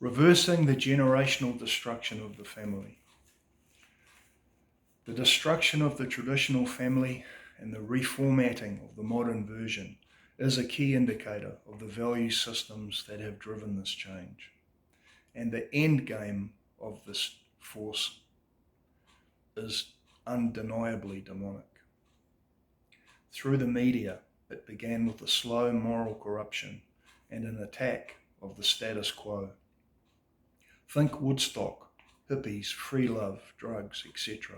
Reversing the generational destruction of the family. The destruction of the traditional family and the reformatting of the modern version is a key indicator of the value systems that have driven this change. And the end game of this force is undeniably demonic. Through the media, it began with a slow moral corruption and an attack of the status quo. Think Woodstock, hippies, free love, drugs, etc.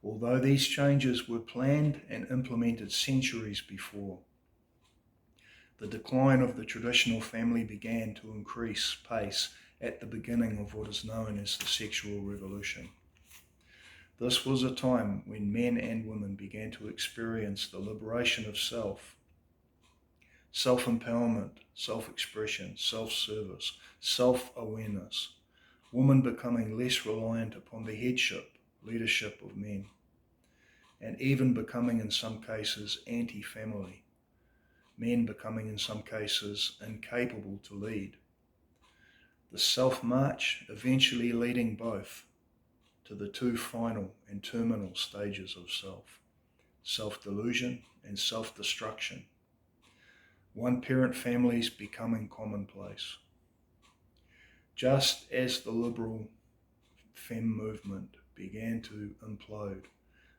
Although these changes were planned and implemented centuries before. The decline of the traditional family began to increase pace at the beginning of what is known as the sexual revolution. This was a time when men and women began to experience the liberation of self, self-empowerment, self-expression, self-service, self-awareness, women becoming less reliant upon the headship, leadership of men, and even becoming in some cases anti-family, men becoming in some cases incapable to lead. The self-march eventually leading both to the two final and terminal stages of self, self-delusion and self-destruction. One-parent families becoming commonplace. Just as the liberal femme movement began to implode,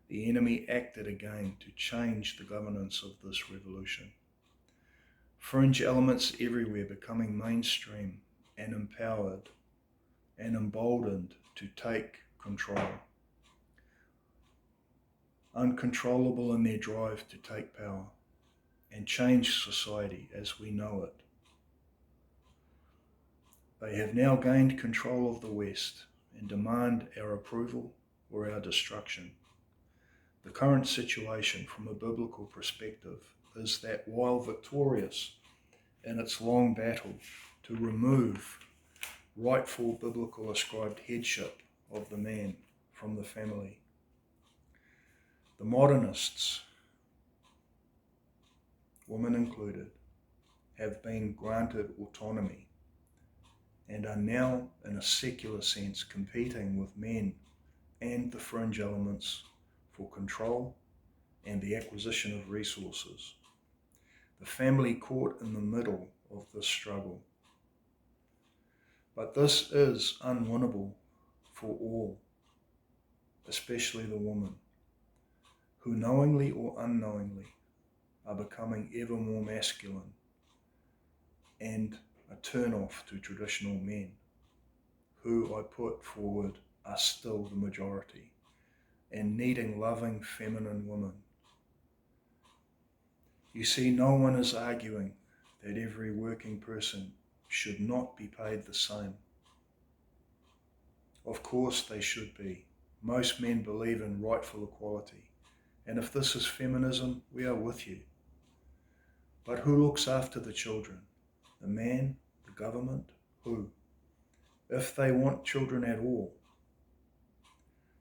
the enemy acted again to change the governance of this revolution. Fringe elements everywhere becoming mainstream and empowered and emboldened to take control. Uncontrollable in their drive to take power and change society as we know it. They have now gained control of the West and demand our approval or our destruction. The current situation from a biblical perspective is that while victorious in its long battle to remove rightful biblical ascribed headship of the man from the family, the modernists, women included, have been granted autonomy and are now, in a secular sense, competing with men and the fringe elements for control and the acquisition of resources. The family caught in the middle of this struggle. But this is unwinnable for all, especially the woman, who knowingly or unknowingly are becoming ever more masculine and a turn-off to traditional men, who I put forward are still the majority, and needing loving feminine women. You see, no one is arguing that every working person should not be paid the same. Of course they should be. Most men believe in rightful equality, and if this is feminism, we are with you. But who looks after the children? The man? The government? Who? If they want children at all.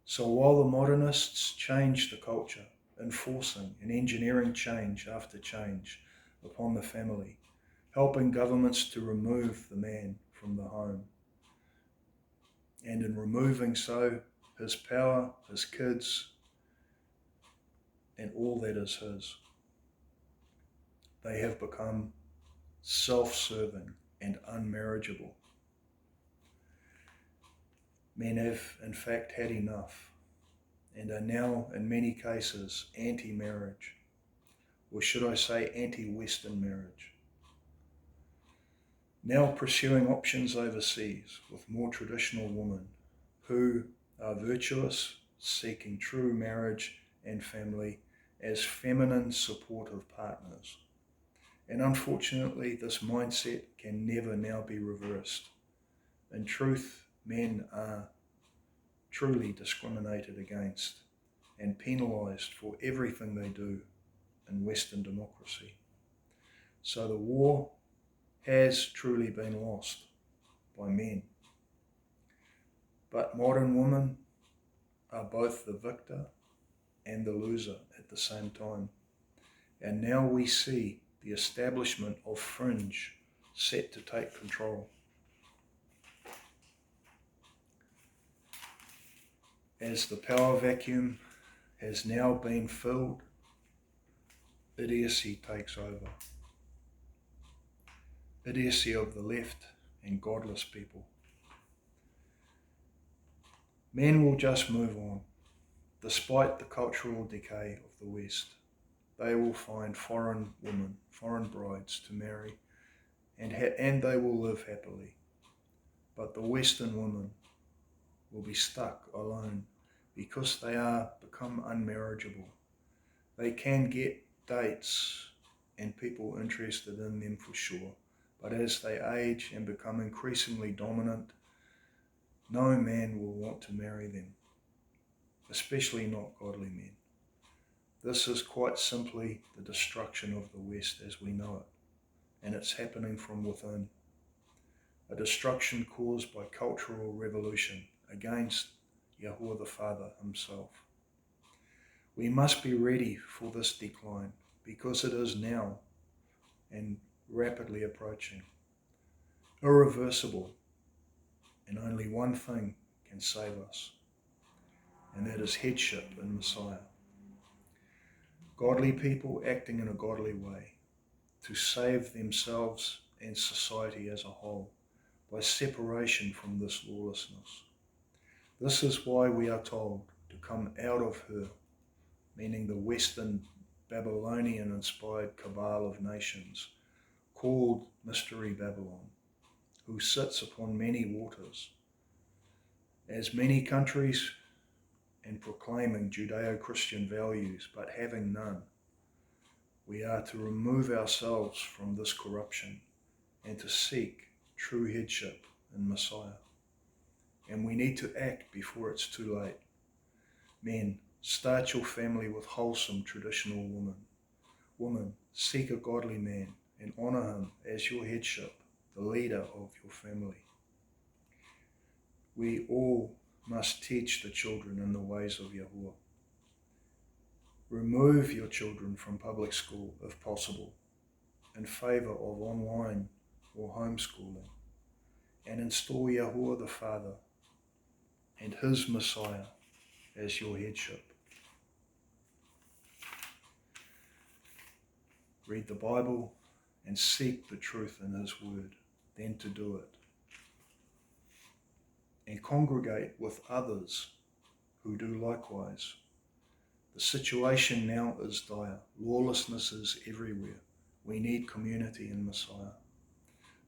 So while the modernists change the culture, enforcing and engineering change after change upon the family, helping governments to remove the man from the home, and in removing so his power, his kids, and all that is his, they have become self-serving and unmarriageable. Men have in fact had enough and are now in many cases anti-marriage, or should I say anti-Western marriage. Now pursuing options overseas with more traditional women who are virtuous, seeking true marriage and family as feminine supportive partners. And unfortunately, this mindset can never now be reversed. In truth, men are truly discriminated against and penalised for everything they do in Western democracy. So the war has truly been lost by men. But modern women are both the victor and the loser at the same time. And now we see the establishment of fringe set to take control. As the power vacuum has now been filled, idiocy takes over. Idiocy of the left and godless people. Men will just move on. Despite the cultural decay of the West, they will find foreign women, foreign brides to marry, and they will live happily. But the Western women will be stuck alone because they are become unmarriageable. They can get dates and people interested in them for sure, but as they age and become increasingly dominant, no man will want to marry them, especially not godly men. This is quite simply the destruction of the West as we know it, and it's happening from within. A destruction caused by cultural revolution against Yahuwah the Father himself. We must be ready for this decline because it is now and rapidly approaching. Irreversible, and only one thing can save us, and that is headship in Messiah. Godly people acting in a godly way to save themselves and society as a whole by separation from this lawlessness. This is why we are told to come out of her, meaning the Western Babylonian-inspired cabal of nations called Mystery Babylon, who sits upon many waters, as many countries and proclaiming Judeo-Christian values but having none. We are to remove ourselves from this corruption and to seek true headship in Messiah. And we need to act before it's too late. Men, start your family with wholesome traditional women. Woman, seek a godly man and honor him as your headship, the leader of your family. We all must teach the children in the ways of Yahuwah. Remove your children from public school if possible in favor of online or homeschooling, and install Yahuwah the Father and his Messiah as your headship. Read the Bible and seek the truth in his word, then to do it. And congregate with others who do likewise. The situation now is dire. Lawlessness is everywhere. We need community in Messiah.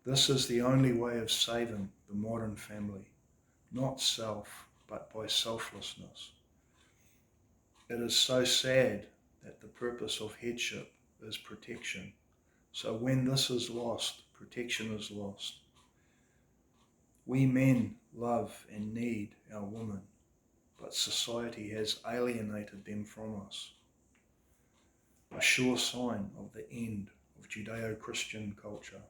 This is the only way of saving the modern family, not self, but by selflessness. It is so sad that the purpose of headship is protection. So when this is lost, protection is lost. We men love and need our women, but society has alienated them from us. A sure sign of the end of Judeo-Christian culture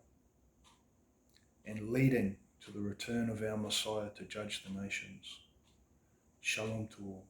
and leading to the return of our Messiah to judge the nations. Shalom to all.